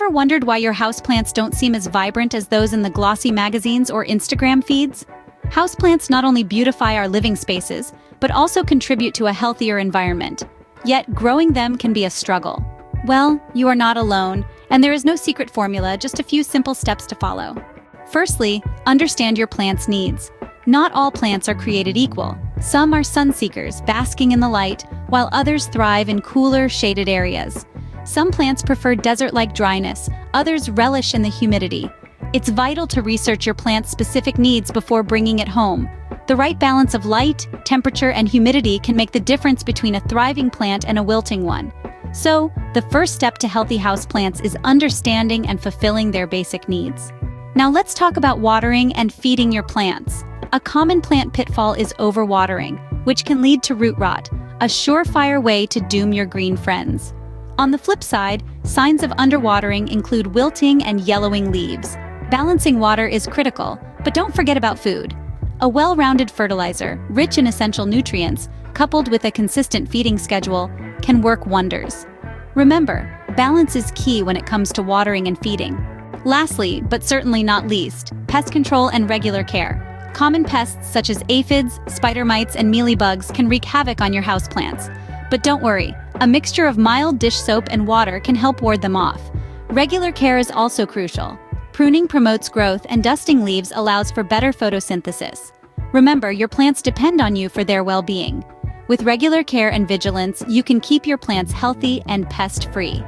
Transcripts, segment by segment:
ever wondered why your houseplants don't seem as vibrant as those in the glossy magazines or Instagram feeds? Houseplants not only beautify our living spaces, but also contribute to a healthier environment. Yet, growing them can be a struggle. Well, you are not alone, and there is no secret formula, just a few simple steps to follow. Firstly, understand your plant's needs. Not all plants are created equal. Some are sun seekers, basking in the light, while others thrive in cooler, shaded areas. Some plants prefer desert-like dryness, others relish in the humidity. It's vital to research your plant's specific needs before bringing it home. The right balance of light, temperature, and humidity can make the difference between a thriving plant and a wilting one. So, the first step to healthy houseplants is understanding and fulfilling their basic needs. Now let's talk about watering and feeding your plants. A common plant pitfall is overwatering, which can lead to root rot, a surefire way to doom your green friends. On the flip side, signs of underwatering include wilting and yellowing leaves. Balancing water is critical, but don't forget about food. A well-rounded fertilizer, rich in essential nutrients, coupled with a consistent feeding schedule, can work wonders. Remember, balance is key when it comes to watering and feeding. Lastly, but certainly not least, pest control and regular care. Common pests such as aphids, spider mites, and mealybugs can wreak havoc on your houseplants. But don't worry, a mixture of mild dish soap and water can help ward them off. Regular care is also crucial. Pruning promotes growth, and dusting leaves allows for better photosynthesis. Remember, your plants depend on you for their well-being. With regular care and vigilance, you can keep your plants healthy and pest-free.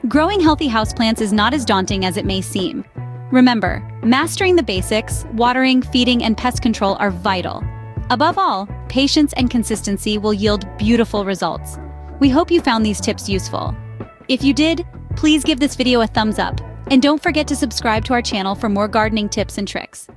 Growing healthy houseplants is not as daunting as it may seem. Remember, mastering the basics, watering, feeding, and pest control are vital. Above all, patience and consistency will yield beautiful results. We hope you found these tips useful. If you did, please give this video a thumbs up, and don't forget to subscribe to our channel for more gardening tips and tricks.